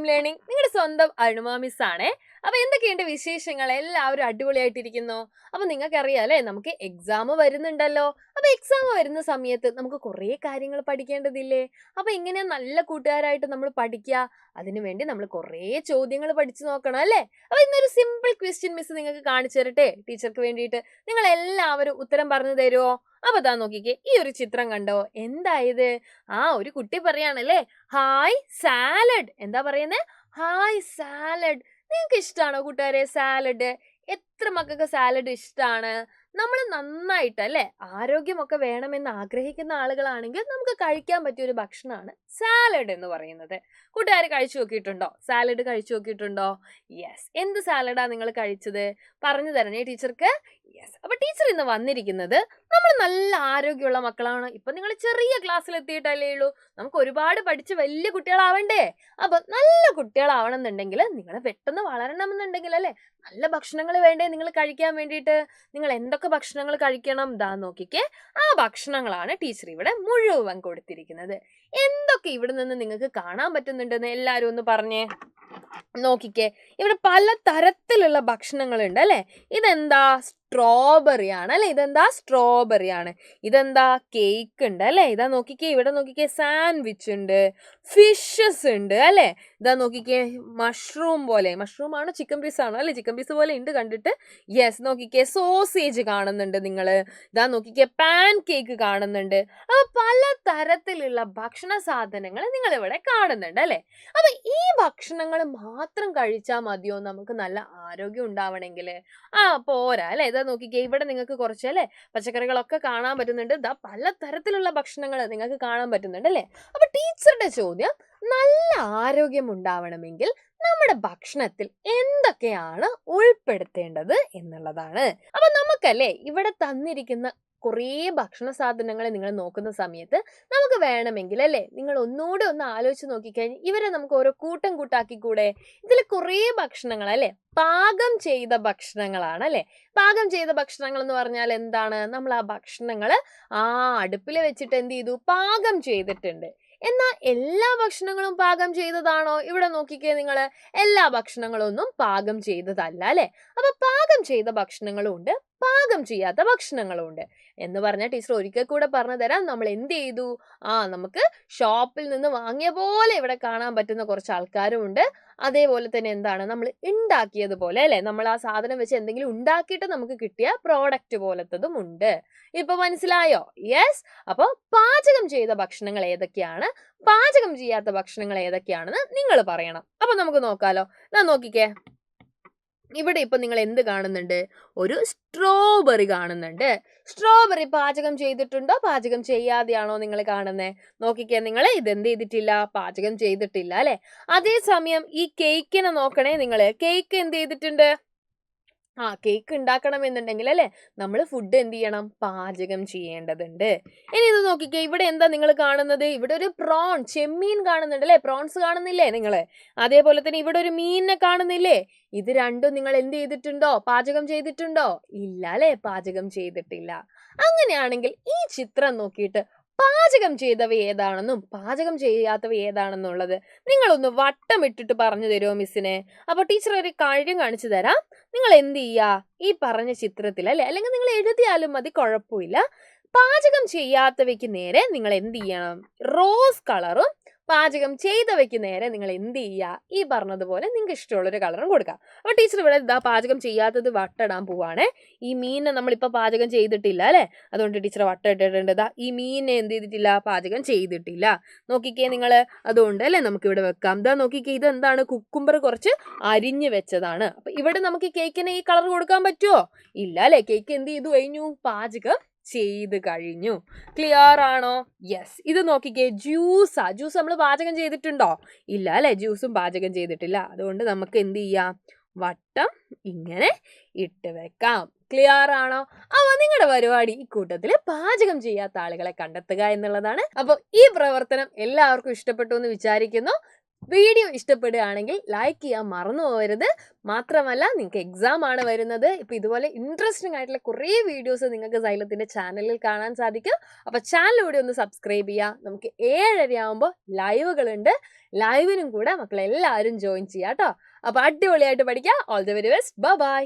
Home learning. നിങ്ങളുടെ സ്വന്തം അരുണുമ miss ആണേ. അപ്പൊ എന്തൊക്കെയുണ്ട് വിശേഷങ്ങൾ? എല്ലാവരും അടിപൊളിയായിട്ടിരിക്കുന്നു. അപ്പൊ നിങ്ങൾക്കറിയാം അല്ലെ, നമുക്ക് എക്സാം വരുന്നുണ്ടല്ലോ. അപ്പൊ എക്സാം വരുന്ന സമയത്ത് നമുക്ക് കുറെ കാര്യങ്ങൾ പഠിക്കേണ്ടതില്ലേ? അപ്പൊ എങ്ങനെയാ നല്ല കൂട്ടുകാരായിട്ട് നമ്മൾ പഠിക്കുക? അതിനുവേണ്ടി നമ്മൾ കുറെ ചോദ്യങ്ങൾ പഠിച്ചു നോക്കണം അല്ലേ? അപ്പൊ ഇന്നൊരു സിമ്പിൾ ക്വസ്റ്റ്യൻ മിസ് നിങ്ങൾക്ക് കാണിച്ചു തരട്ടെ, ടീച്ചർക്ക് വേണ്ടിയിട്ട്. നിങ്ങൾ എല്ലാവരും ഉത്തരം പറഞ്ഞു തരുമോ? അപ്പൊ ദാ നോക്കിക്കേ, ഈ ഒരു ചിത്രം കണ്ടോ? എന്തായത്? ഒരു കുട്ടി പറയാണല്ലേ, ഹായ് സാലഡ്. എന്താ പറയുന്നേ? Hi salad. നിങ്ങൾക്ക് ഇഷ്ടമാണോ കൂട്ടുകാരെ സാലഡ്? എത്ര മക്കൾക്ക് സാലഡ് ഇഷ്ടമാണ്? നമ്മൾ നന്നായിട്ട് അല്ലെ, ആരോഗ്യമൊക്കെ വേണമെന്ന് ആഗ്രഹിക്കുന്ന ആളുകളാണെങ്കിൽ നമുക്ക് കഴിക്കാൻ പറ്റിയ ഒരു ഭക്ഷണമാണ് സാലഡ് എന്ന് പറയുന്നത്. കൂട്ടുകാർ കഴിച്ചു നോക്കിയിട്ടുണ്ടോ? സാലഡ് കഴിച്ചു നോക്കിയിട്ടുണ്ടോ? യെസ്. എന്ത് സാലഡാ നിങ്ങൾ കഴിച്ചത്? പറഞ്ഞു തരണേ ടീച്ചർക്ക്. യെസ്. അപ്പൊ ടീച്ചർ ഇന്ന് വന്നിരിക്കുന്നത്, നമ്മൾ നല്ല ആരോഗ്യമുള്ള മക്കളാണ്. ഇപ്പൊ നിങ്ങൾ ചെറിയ ക്ലാസ്സിൽ എത്തിയിട്ടല്ലേ ഉള്ളൂ. നമുക്ക് ഒരുപാട് പഠിച്ച് വലിയ കുട്ടികളാവണ്ടേ? അപ്പൊ നല്ല കുട്ടികളാവണമെന്നുണ്ടെങ്കിൽ, നിങ്ങൾ പെട്ടെന്ന് വളരണമെന്നുണ്ടെങ്കിൽ അല്ലെ, നല്ല ഭക്ഷണങ്ങൾ വേണ്ടേ നിങ്ങൾ കഴിക്കാൻ വേണ്ടിയിട്ട്? നിങ്ങൾ എന്തൊക്കെ ഭക്ഷണങ്ങൾ കഴിക്കണം? ദാ നോക്കിക്കേ, ആ ഭക്ഷണങ്ങളാണ് ടീച്ചർ ഇവിടെ മുഴുവൻ കൊടുത്തിരിക്കുന്നത്. എന്തൊക്കെ ഇവിടെ നിന്ന് നിങ്ങൾക്ക് കാണാൻ പറ്റുന്നുണ്ടെന്ന് എല്ലാവരും ഒന്ന് പറഞ്ഞേ. നോക്കിക്കേ, ഇവിടെ പല തരത്തിലുള്ള ഭക്ഷണങ്ങളുണ്ട് അല്ലെ. ഇതെന്താ? സ്ട്രോബെറി ആണ് അല്ലെ. ഇതെന്താ? സ്ട്രോബെറി ആണ്. ഇതെന്താ? കേക്ക് ഉണ്ട് അല്ലെ. ഇതാ നോക്കിക്കേ, ഇവിടെ നോക്കിക്കേ, സാൻഡ്വിച്ച് ഉണ്ട്, ഫിഷസ് ഉണ്ട് അല്ലെ. ഇതാ നോക്കിക്കേ, മഷ്റൂം പോലെ. മഷ്റൂം ആണോ ചിക്കൻ പീസ് ആണോ? അല്ലെ, ചിക്കൻ പീസ് പോലെ ഉണ്ട് കണ്ടിട്ട്. യെസ്. നോക്കിക്കേ, സോസേജ് കാണുന്നുണ്ട് നിങ്ങള്. ഇതാ നോക്കിക്കേ, പാൻ കേക്ക് കാണുന്നുണ്ട്. അപ്പൊ പല തരത്തിലുള്ള ഭക്ഷണ സാധനങ്ങൾ നിങ്ങൾ ഇവിടെ കാണുന്നുണ്ട് അല്ലെ. അപ്പൊ ഈ ഭക്ഷണങ്ങൾ മാത്രം കഴിച്ചാൽ മതിയോ നമുക്ക് നല്ല ആരോഗ്യം ഉണ്ടാവണമെങ്കിൽ? പോരാ അല്ലെ. ഇതാ നോക്കിക്കേ, ഇവിടെ നിങ്ങൾക്ക് കുറച്ച് അല്ലെ പച്ചക്കറികളൊക്കെ കാണാൻ പറ്റുന്നുണ്ട്. ഇതാ പല തരത്തിലുള്ള ഭക്ഷണങ്ങൾ നിങ്ങൾക്ക് കാണാൻ പറ്റുന്നുണ്ട് അല്ലെ. അപ്പൊ ടീച്ചറുടെ ചോദ്യം, നല്ല ആരോഗ്യം ഉണ്ടാവണമെങ്കിൽ നമ്മുടെ ഭക്ഷണത്തിൽ എന്തൊക്കെയാണ് ഉൾപ്പെടുത്തേണ്ടത് എന്നുള്ളതാണ്. അപ്പൊ നമുക്കല്ലേ ഇവിടെ തന്നിരിക്കുന്ന കുറേ ഭക്ഷണ സാധനങ്ങൾ നിങ്ങൾ നോക്കുന്ന സമയത്ത് നമുക്ക് വേണമെങ്കിൽ അല്ലെ, നിങ്ങൾ ഒന്നുകൂടെ ഒന്ന് ആലോചിച്ച് നോക്കിക്കഴിഞ്ഞാൽ ഇവരെ നമുക്ക് ഓരോ കൂട്ടം കൂട്ടാക്കിക്കൂടെ? ഇതിൽ കുറേ ഭക്ഷണങ്ങൾ അല്ലെ പാകം ചെയ്ത ഭക്ഷണങ്ങളാണ് അല്ലെ. പാകം ചെയ്ത ഭക്ഷണങ്ങൾ എന്ന് പറഞ്ഞാൽ എന്താണ്? നമ്മൾ ആ ഭക്ഷണങ്ങൾ അടുപ്പിൽ വെച്ചിട്ട് എന്ത് ചെയ്തു? പാകം ചെയ്തിട്ടുണ്ട്. എന്നാൽ എല്ലാ ഭക്ഷണങ്ങളും പാകം ചെയ്തതാണോ? ഇവിടെ നോക്കിക്കേ നിങ്ങള്, എല്ലാ ഭക്ഷണങ്ങളും ഒന്നും പാകം ചെയ്തതല്ല അല്ലെ. അപ്പൊ പാകം ചെയ്ത ഭക്ഷണങ്ങളും ഉണ്ട്, പാകം ചെയ്യാത്ത ഭക്ഷണങ്ങളും ഉണ്ട് എന്ന് പറഞ്ഞ ടീച്ചർ ഒരിക്കൽ കൂടെ പറഞ്ഞു തരാം. നമ്മൾ എന്ത് ചെയ്തു? നമുക്ക് ഷോപ്പിൽ നിന്ന് വാങ്ങിയ പോലെ ഇവിടെ കാണാൻ പറ്റുന്ന കുറച്ച് ആൾക്കാരും ഉണ്ട്. അതേപോലെ തന്നെ എന്താണ്, നമ്മൾ ഉണ്ടാക്കിയതുപോലെ അല്ലെ, നമ്മൾ ആ സാധനം വെച്ച് എന്തെങ്കിലും ഉണ്ടാക്കിയിട്ട് നമുക്ക് കിട്ടിയ പ്രോഡക്റ്റ് പോലത്തതും ഉണ്ട്. ഇപ്പൊ മനസ്സിലായോ? യെസ്. അപ്പൊ പാചകം ചെയ്ത ഭക്ഷണങ്ങൾ ഏതൊക്കെയാണ്, പാചകം ചെയ്യാത്ത ഭക്ഷണങ്ങൾ ഏതൊക്കെയാണെന്ന് നിങ്ങൾ പറയണം. അപ്പൊ നമുക്ക് നോക്കാലോ. നോക്കിക്കേ, ഇവിടെ ഇപ്പൊ നിങ്ങൾ എന്ത് കാണുന്നുണ്ട്? ഒരു സ്ട്രോബെറി കാണുന്നുണ്ട്. സ്ട്രോബെറി പാചകം ചെയ്തിട്ടുണ്ടോ, പാചകം ചെയ്യാതെയാണോ നിങ്ങൾ കാണുന്നത്? നോക്കിക്കേ നിങ്ങൾ, ഇതെന്ത് ചെയ്തിട്ടില്ല? പാചകം ചെയ്തിട്ടില്ല അല്ലെ. അതേസമയം ഈ കേക്കിനെ നോക്കണേ നിങ്ങള്. കേക്ക് എന്ത് ചെയ്തിട്ടുണ്ട്? കേക്ക് ഉണ്ടാക്കണമെന്നുണ്ടെങ്കിൽ അല്ലെ, നമ്മൾ ഫുഡ് എന്ത് ചെയ്യണം? പാചകം ചെയ്യേണ്ടതുണ്ട്. ഇനി ഇത് നോക്കിക്കേ, ഇവിടെ എന്താ നിങ്ങൾ കാണുന്നത്? ഇവിടെ ഒരു ചെമ്മീൻ കാണുന്നുണ്ട് അല്ലെ. പ്രോൺസ് കാണുന്നില്ലേ നിങ്ങള്? അതേപോലെ തന്നെ ഇവിടെ ഒരു മീനിനെ കാണുന്നില്ലേ? ഇത് രണ്ടും നിങ്ങൾ എന്ത് ചെയ്തിട്ടുണ്ടോ? പാചകം ചെയ്തിട്ടുണ്ടോ? ഇല്ല അല്ലെ, പാചകം ചെയ്തിട്ടില്ല. അങ്ങനെയാണെങ്കിൽ ഈ ചിത്രം നോക്കിയിട്ട് പാചകം ചെയ്തവ ഏതാണെന്നും പാചകം ചെയ്യാത്തവ ഏതാണെന്നുള്ളത് നിങ്ങളൊന്ന് വട്ടമിട്ടിട്ട് പറഞ്ഞു തരുമോ മിസ്സിനെ? അപ്പൊ ടീച്ചർ ഒരു കാര്യം കാണിച്ചു തരാം. നിങ്ങൾ എന്ത് ചെയ്യുക? ഈ പറഞ്ഞ ചിത്രത്തിൽ അല്ലെ, അല്ലെങ്കിൽ നിങ്ങൾ എഴുതിയാലും മതി, കുഴപ്പമില്ല. പാചകം ചെയ്യാത്തവയ്ക്ക് നേരെ നിങ്ങൾ എന്ത് ചെയ്യണം? റോസ് കളറും പാചകം ചെയ്തവയ്ക്ക് നേരെ നിങ്ങൾ എന്ത് ചെയ്യുക? ഈ പറഞ്ഞതുപോലെ നിങ്ങൾക്ക് ഇഷ്ടമുള്ളൊരു കളറും കൊടുക്കാം. അപ്പൊ ടീച്ചർ ഇവിടെ പാചകം ചെയ്യാത്തത് വട്ടിടാൻ പോവാണേ. ഈ മീനിനെ നമ്മളിപ്പോ പാചകം ചെയ്തിട്ടില്ല അല്ലെ, അതുകൊണ്ട് ടീച്ചർ വട്ട ഇട്ടിട്ടുണ്ട്. ഈ മീനിനെ എന്ത് ചെയ്തിട്ടില്ല? പാചകം ചെയ്തിട്ടില്ല. നോക്കിക്കേ നിങ്ങള്, അതുകൊണ്ട് അല്ലെ നമുക്ക് ഇവിടെ വെക്കാം. നോക്കിക്കേ, ഇത് എന്താണ്? കുക്കുംബർ കുറച്ച് അരിഞ്ഞു വെച്ചതാണ്. അപ്പൊ ഇവിടെ നമുക്ക് കേക്കിന് ഈ കളർ കൊടുക്കാൻ പറ്റുമോ? ഇല്ല അല്ലെ. കേക്ക് എന്ത് ചെയ്തു കഴിഞ്ഞു? പാചകം ചെയ്ത് കഴിഞ്ഞു. ക്ലിയർ ആണോ? യെസ്. ഇത് നോക്കിക്കേ, ജ്യൂസ് നമ്മൾ പാചകം ചെയ്തിട്ടുണ്ടോ? ഇല്ല അല്ലെ, ജ്യൂസും പാചകം ചെയ്തിട്ടില്ല. അതുകൊണ്ട് നമുക്ക് എന്ത് ചെയ്യാം? വട്ടം ഇങ്ങനെ ഇട്ട് വെക്കാം. ക്ലിയർ ആണോ? അപ്പൊ നിങ്ങളുടെ പരിപാടി ഈ കൂട്ടത്തില് പാചകം ചെയ്യാത്ത ആളുകളെ കണ്ടെത്തുക എന്നുള്ളതാണ്. അപ്പൊ ഈ പ്രവർത്തനം എല്ലാവർക്കും ഇഷ്ടപ്പെട്ടു എന്ന് വിചാരിക്കുന്നു. വീഡിയോ ഇഷ്ടപ്പെടുകയാണെങ്കിൽ ലൈക്ക് ചെയ്യാൻ മറന്നു പോകരുത്. മാത്രമല്ല നിങ്ങൾക്ക് എക്സാം ആണ് വരുന്നത്. ഇപ്പൊ ഇതുപോലെ ഇൻട്രസ്റ്റിംഗ് ആയിട്ടുള്ള കുറേ വീഡിയോസ് നിങ്ങൾക്ക് സൈലത്തിന്റെ ചാനലിൽ കാണാൻ സാധിക്കും. അപ്പൊ ചാനൽ കൂടി ഒന്ന് സബ്സ്ക്രൈബ് ചെയ്യുക. നമുക്ക് 7:30 ആകുമ്പോൾ ലൈവുകളുണ്ട്. ലൈവിനും കൂടെ മക്കളെല്ലാവരും ജോയിൻ ചെയ്യാം കേട്ടോ. അപ്പൊ അടിപൊളിയായിട്ട് പഠിക്കുക. All the very best. Bye bye.